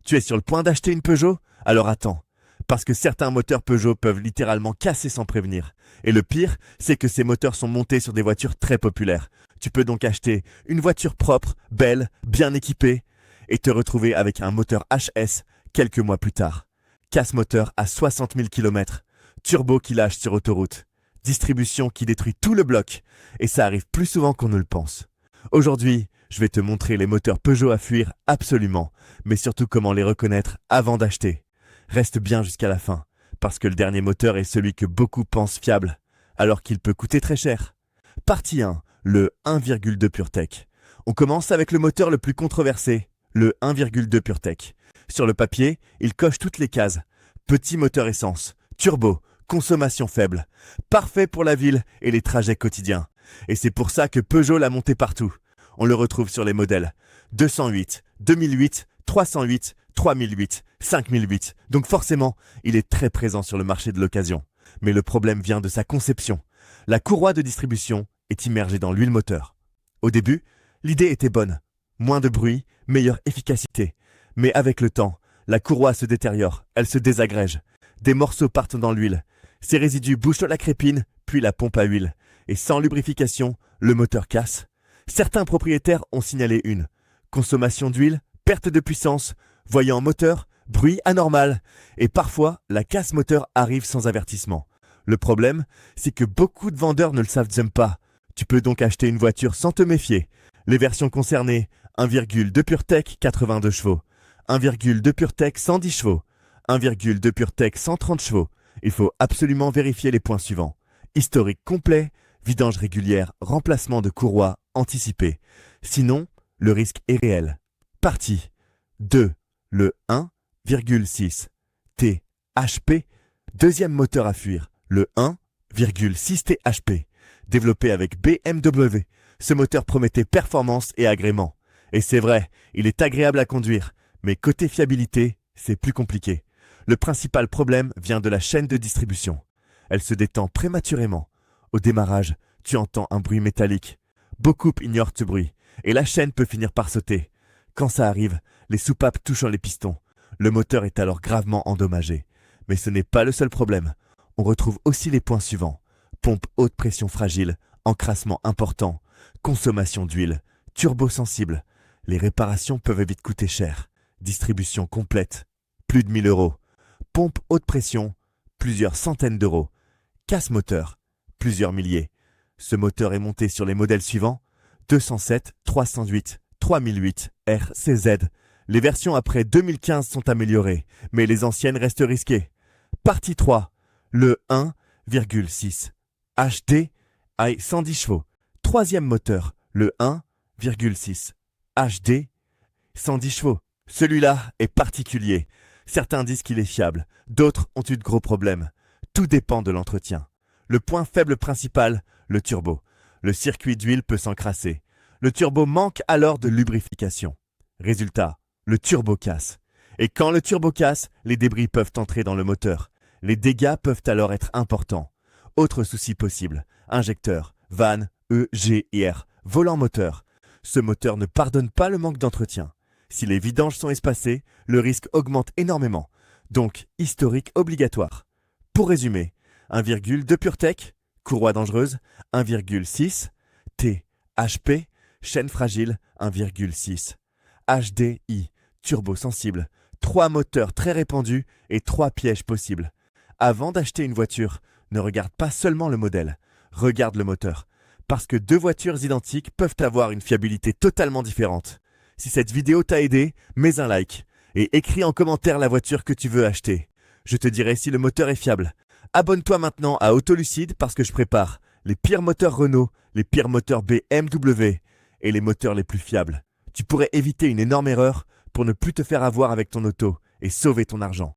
Tu es sur le point d'acheter une Peugeot? Alors attends. Parce que certains moteurs Peugeot peuvent littéralement casser sans prévenir. Et le pire, c'est que ces moteurs sont montés sur des voitures très populaires. Tu peux donc acheter une voiture propre, belle, bien équipée, et te retrouver avec un moteur HS quelques mois plus tard. Casse moteur à 60 000 km, turbo qui lâche sur autoroute, distribution qui détruit tout le bloc, et ça arrive plus souvent qu'on ne le pense. Aujourd'hui, je vais te montrer les moteurs Peugeot à fuir absolument, mais surtout comment les reconnaître avant d'acheter. Reste bien jusqu'à la fin, parce que le dernier moteur est celui que beaucoup pensent fiable, alors qu'il peut coûter très cher. Partie 1, le 1,2 PureTech. On commence avec le moteur le plus controversé, le 1,2 PureTech. Sur le papier, il coche toutes les cases. Petit moteur essence, turbo, consommation faible. Parfait pour la ville et les trajets quotidiens. Et c'est pour ça que Peugeot l'a monté partout. On le retrouve sur les modèles 208, 2008, 308, 3008, 5008. Donc forcément, il est très présent sur le marché de l'occasion. Mais le problème vient de sa conception. La courroie de distribution est immergée dans l'huile moteur. Au début, l'idée était bonne. Moins de bruit, meilleure efficacité. Mais avec le temps, la courroie se détériore, elle se désagrège. Des morceaux partent dans l'huile. Ces résidus bouchent la crépine, puis la pompe à huile. Et sans lubrification, le moteur casse. Certains propriétaires ont signalé une consommation d'huile, perte de puissance, voyant moteur, bruit anormal. Et parfois, la casse moteur arrive sans avertissement. Le problème, c'est que beaucoup de vendeurs ne le savent même pas. Tu peux donc acheter une voiture sans te méfier. Les versions concernées, 1,2 PureTech 82 chevaux, 1,2 PureTech 110 chevaux, 1,2 PureTech 130 chevaux. Il faut absolument vérifier les points suivants. Historique complet, vidange régulière, remplacement de courroie anticipé. Sinon, le risque est réel. Partie 2. Le 1,6 THP. Deuxième moteur à fuir, le 1,6 THP. Développé avec BMW. Ce moteur promettait performance et agrément. Et c'est vrai, il est agréable à conduire, mais côté fiabilité, c'est plus compliqué. Le principal problème vient de la chaîne de distribution. Elle se détend prématurément. Au démarrage, tu entends un bruit métallique. Beaucoup ignorent ce bruit, et la chaîne peut finir par sauter. Quand ça arrive, les soupapes touchent les pistons. Le moteur est alors gravement endommagé. Mais ce n'est pas le seul problème. On retrouve aussi les points suivants. Pompe haute pression fragile, encrassement important, consommation d'huile, turbo sensible. Les réparations peuvent vite coûter cher. Distribution complète, plus de 1000 €. Pompe haute pression, plusieurs centaines d'euros. Casse moteur, plusieurs milliers. Ce moteur est monté sur les modèles suivants 207, 308, 3008, RCZ. Les versions après 2015 sont améliorées, mais les anciennes restent risquées. Partie 3, le 1,6 HD à 110 chevaux. Troisième moteur, le 1,6 HD 110 chevaux. Celui-là est particulier. Certains disent qu'il est fiable, d'autres ont eu de gros problèmes. Tout dépend de l'entretien. Le point faible principal, le turbo. Le circuit d'huile peut s'encrasser. Le turbo manque alors de lubrification. Résultat, le turbo casse. Et quand le turbo casse, les débris peuvent entrer dans le moteur. Les dégâts peuvent alors être importants. Autre souci possible, injecteur, vanne, EGR, volant moteur. Ce moteur ne pardonne pas le manque d'entretien. Si les vidanges sont espacées, le risque augmente énormément. Donc, historique obligatoire. Pour résumer, 1,2 PureTech, courroie dangereuse, 1,6 THP, chaîne fragile, 1,6 HDI, turbo sensible, 3 moteurs très répandus et 3 pièges possibles. Avant d'acheter une voiture, ne regarde pas seulement le modèle, regarde le moteur. Parce que deux voitures identiques peuvent avoir une fiabilité totalement différente. Si cette vidéo t'a aidé, mets un like et écris en commentaire la voiture que tu veux acheter. Je te dirai si le moteur est fiable. Abonne-toi maintenant à Autolucide parce que je prépare les pires moteurs Renault, les pires moteurs BMW et les moteurs les plus fiables. Tu pourrais éviter une énorme erreur pour ne plus te faire avoir avec ton auto et sauver ton argent.